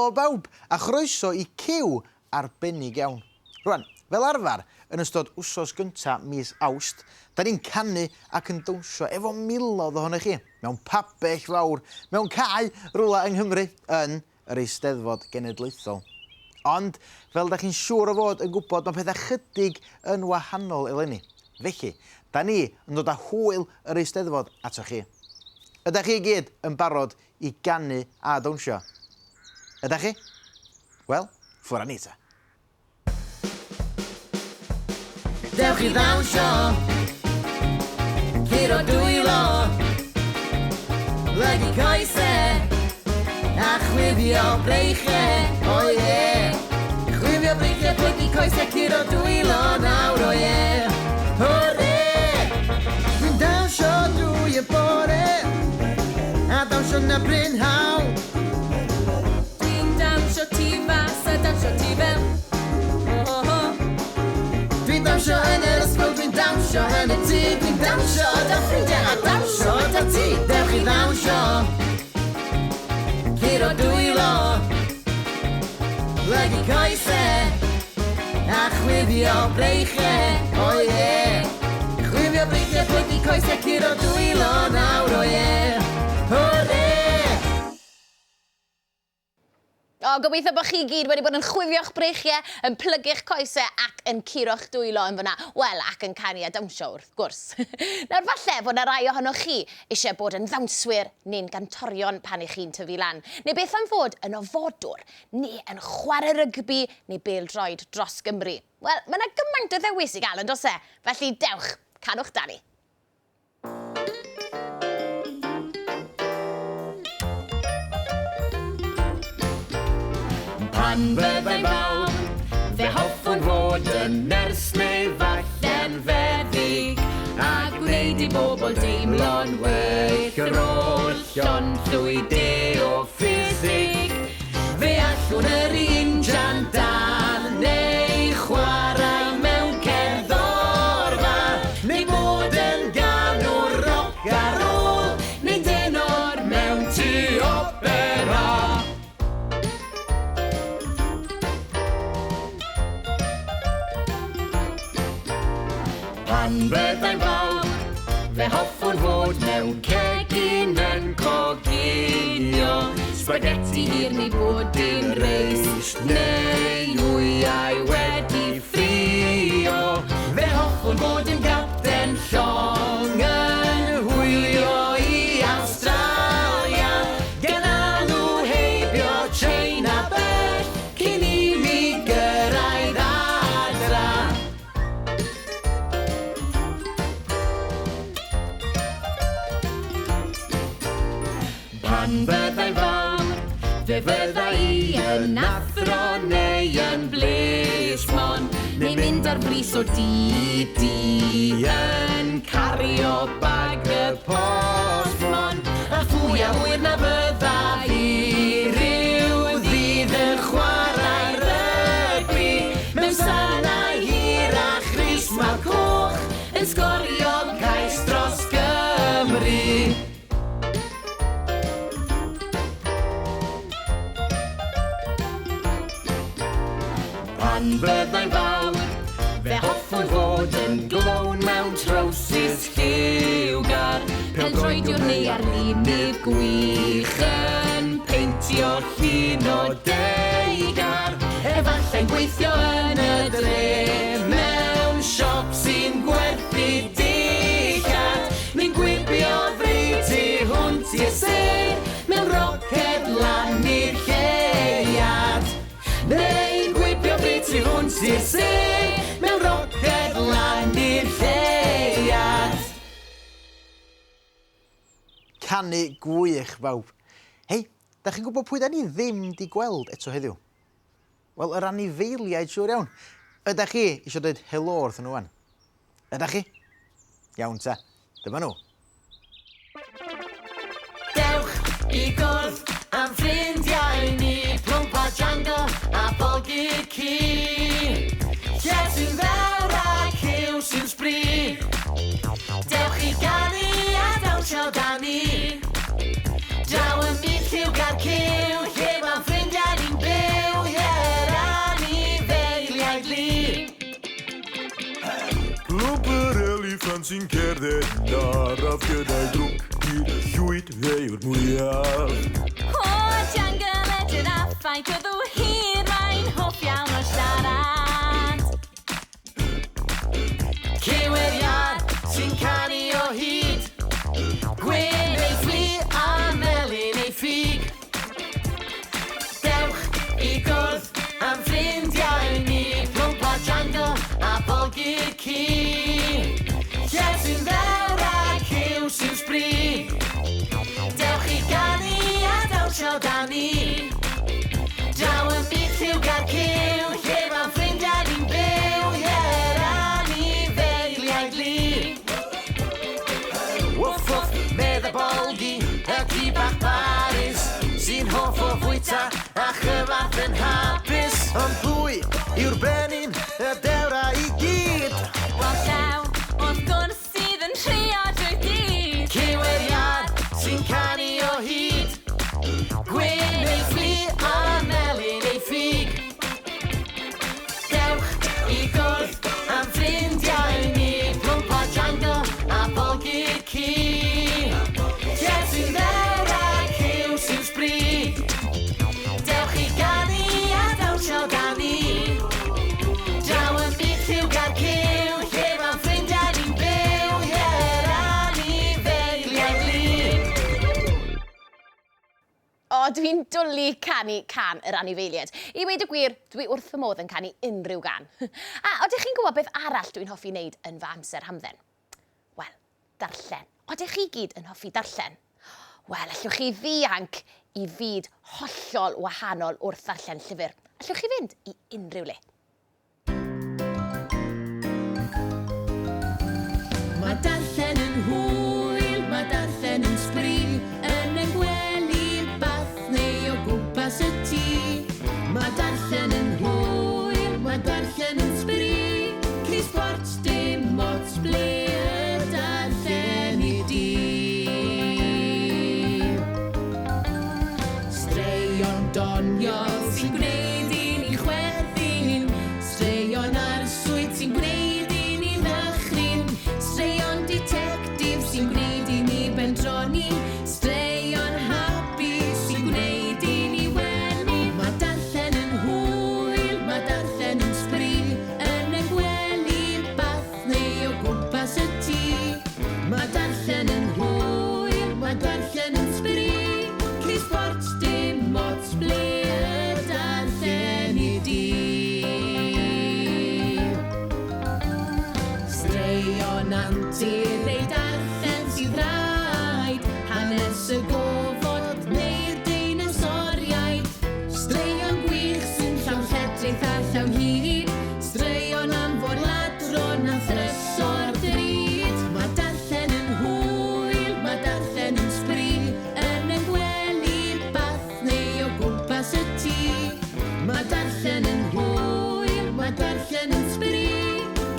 Helo bawb, a chroeso I ciw arbennig iawn. Rwan, fel arfer, yn ystod wsos gynta mis Awst, da ni'n canu ac yn dawnsio efo miloedd ohonych chi, mewn pabell fawr, mewn cae rwla yng Nghymru, yn yr Eisteddfod Genedlaethol. Ond, fel da chi'n siŵr o fod yn gwybod, mae pethau chydig yn wahanol eleni. Felly, da ni yn dod â hwyl yr Eisteddfod atoch chi. Ydych chi gyd yn barod I ganu a dawnsio? Ydych chi? Wel, ffwr â ni ta. Dewch I ddawnsio, curo dwylo, lygu coesau, a chwifio breichiau, o ie. Chwifio breichiau, plygu coesau, curo dwylo nawr, o ie. Hwrê! Dwi'n dawnsio drwy y bore, a dawnsio na brynhaw. Dwi'n dawnsio tu fas a dawnsio tu fewn. Dwi'n dawnsio yn yr ysgol, dwi'n dawnsio yn y tŷ, dwi'n dawnsio da ffrindiau a dawnsio da ti. Dewch I ddawnsio, curo dwylo, lygu coesau, a chwifio breichiau, o ie. Chwifio breichiau, plygu coesau, curo dwylo nawr, o ie. Hwrê! O, gobeithio bod chi gyd wedi bod yn chwifio'ch breichiau, yn plygu'ch coesau ac yn curo'ch dwylo yn fyna. Wel, ac yn canu a dawnsio wrth gwrs. Nawr falle fod yna rai ohonoch chi eisiau bod yn ddawnswyr neu'n gantorion pan 'ych chi'n tyfu lan. Neu beth am fod yn ofodwr, neu yn chwarae rygbi, neu bêl-droed dros Gymru. Wel, mae yna gymaint o ddewis I gael yn dos e. Felly dewch, cadwch dani. Pan byddai'n fawr, fe hoffwn fod yn nyrs neu falle'n feddyg, a gwneud I bobl deimlo'n well yr oll ond llwy de o ffisig. Fe allwn yr injan dan neu chwarae mewn cerddorfa, neu bod yn ganwr roc ar ôl, neu'n denor mewn tŷ opera. Pan byddai'n fawr, fe hoffwn fod mewn cegin yn coginio, spaghetti hir neu bodyn reis, neu wyau wedi ffrio. Fe hoffwn fod yn gapten llong yn hwylio I Awstralia, gen alw heibio China bell, cyn I mi gyrraedd adra. Pan byddai'n fawr, fe fydda I yn athro neu yn blismon, neu mynd ar bris o di yn cario bag y postmon. A fwy a hwyr na bydda I ryw ddydd yn chwarae rygbi, mewn sanau hir a chrismau coch, yn sgorio cais dros Gymru. Pan byddai'n fawr, fe hoffwn fod yn glown mewn trowsus lliwgar, pêl-droediwr neu arlunydd gwych yn peintio llun o deigar. Efallai'n gweithio yn y dre, mewn siop sy'n gwerthu dillad, neu'n gwibio fryd tu hwnt i'r sêr, mewn roced lan i'r lleuad. Neu'n gwibio fryd tu hwnt i'r sêr, mewn roced lan i'r lleuad. Canu gwych bawb. Hei, da chi'n gwybod pwy da ni ddim di gweld eto heddiw? Wel, yr anifeiliaid siŵr iawn. Ydych chi eisiau dweud helo wrth nhw wan? Ydych chi? Iawn ta, dyma nhw. Dewch I gwrdd am ffrindiau ni, plwmp a jango a bolgu ci. Lle sy'n ddewr a cyw sy'n sbri. Dewch I ganu a dawnsio da ni. Draw yn mi lliw gar cyw, lle ma'n ffrindiau ni'n Loop yr eliffant sy'n cerdded araf gyda'i drwc gyda llwyd fe yw'r mwyaf. O, jungle y giraffau, gyddw hir mae'n hoff iawn o siarad. Cywiriad sy'n canu o hyd, gwyn neu fflu a melyn neu ffug. Dewch i gwrdd am ffrindiau ni, plwmpa jungle a bolgi'r ci. Lle sy'n ddewr a cyw sy'n sbri, dewch i ganu a dawnsio dan ni. Draw yn byd lliw gar cyw, lle ma'n ffrindiau ni'n byw, Woof woof, medda bolgi, y ci bach Paris sy'n hoff o fwyta a chyfath yn hapus. Ond pwy yw'r brenin y dewra i gyd? Wel llawn, wrth gwrs sydd yn trio drwy gyd. Cywiriad sy'n canu o hyd, gwyn neu fflu a melyn neu ffug. Dewch i gwrdd am ffrindiau ni, plwmpa jungle a bolgi'r ci. Lle sy'n ddewr a cyw sy'n sbri, dewch i ganu a dawnsio dan ni. Draw yn byd lliw gar cyw, lle ma'n ffrindiau ni'n byw, anifeiliaid Lin. O, dwi'n dwlu canu can yr anifeiliaid. I weid y gwir, dwi wrth fy modd yn canu unrhyw gan. A oeddech chi'n gwybod beth arall dwi'n hoffi wneud yn fy amser hamdden? Wel, darllen. Oeddech chi gyd yn hoffi darllen? Wel, allwch chi ddianc i fyd hollol wahanol wrth darllen llyfr. Allwch chi fynd i unrhyw le. Mae darllen yn hwyl, mae darllen yn sbri, yn y gwely bath neu o gwmpas y tŷ. Mae darllen yn hwyl, mae darllen yn sbri, cris sport dim ots ble y darllen i di. Straeon doniol sy'n gwneud i ni chwerthin, straeon arswyd sy'n gwneud i ni ddechryn, straeon detectif sy'n gwneud i ni bendroni, straeon hapus sy'n gwneud i ni wenu. Mae darllen yn hwyl, mae darllen yn sbri, yn y gwely bath neu o gwmpas y tŷ. Mae darllen yn hwyl, mae darllen yn sbri, cris sport dim ots ble y darllen i di. Straeon antur neu darllen sydd rhaid, hanes y gofod neu'r deinosoriaid. Straeon gwych sy'n llawn lledrith a llawn hyd, straeon am fwrladron a threso'r drud. Mae darllen yn hwyl, mae darllen yn sbri, yn y gwely bath neu o gwmpas y tŷ. Mae darllen yn hwyl, mae darllen yn sbri,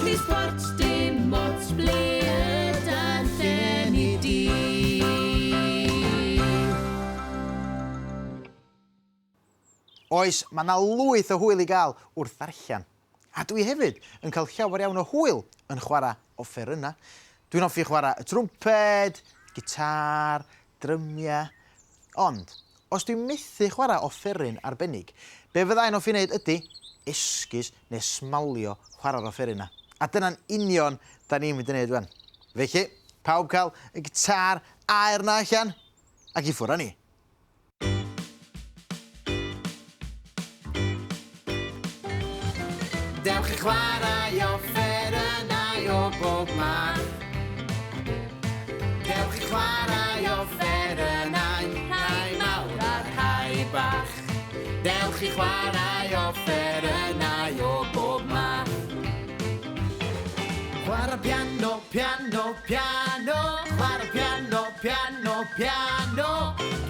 cris sport dim ots ble y darllen i di. Oes, mae yna lwyth o hwyl i gael wrth ddarllen. A dwi hefyd yn cael llawer iawn o hwyl yn chwarae offeryna. Dwi'n hoffi chwarae y trwmped, gitar, drymiau. Ond, os dwi'n methu chwarae offeryn arbennig, be fyddai'n hoffi wneud ydy esgus neu smalio chwarae'r offeryna. A dyna'n union da ni'n mynd i wneud wan. Felly, pawb cael y gitar aer na allan, ac i ffwrdd â ni. Dewch i chwarae offerynnau o bob math. Dewch i chwarae offerynnau, rhai mawr a rhai bach. Dewch i chwarae offerynnau o bob math. Chwarae piano, piano, piano. Chwarae piano, piano, piano.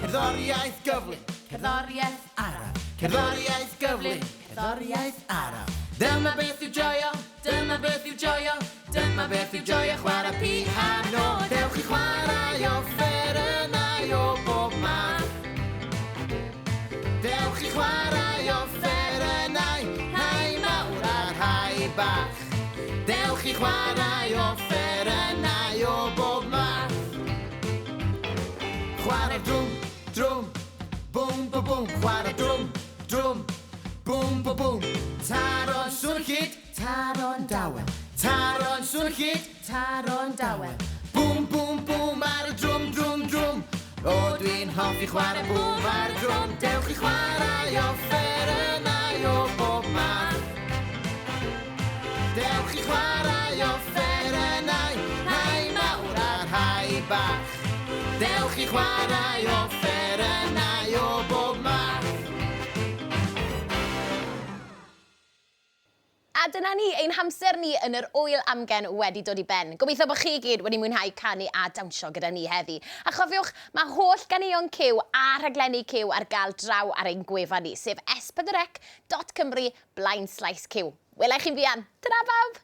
Cerddoriaeth gyflym, cerddoriaeth araf. Cerddoriaeth gyflym, cerddoriaeth araf. Dyma beth yw joio, dyma beth yw joio, dyma beth yw joio chwarae piano. Dewch i chwarae offerynnau o bob math. Dewch i chwarae offerynnau, rhai mawr a rhai bach. Dewch i chwarae offerynnau o bob math. Chwarae drwm, drwm, bwm, bwm, bwm. Chwarae drwm, drwm, bwm, bwm, bwm. Taro'n swnllyd, taro'n dawen. Taro'n swnllyd, taro'n dawen. Bwm, bwm, bwm ar y drwm, drwm, drwm. O, dwi'n hoffi chwarae bwm ar y drwm. Dewch i chwarae offerynnau o bob math. Dewch i chwarae offerynnau, rhai mawr a rhai bach. Dewch i chwarae offerynnau o bob math. A dyna ni, ein hamser ni yn yr wyl amgen wedi dod i ben. Gobeithio bod chi gyd wedi mwynhau canu a dawnsio gyda ni heddi. A chofiwch, mae holl ganeuon cyw a rhaglenni cyw ar gael draw ar ein gwefan ni, sef s4c.cymru/cyw. Welai chi'n fian. Ta-ra bawb!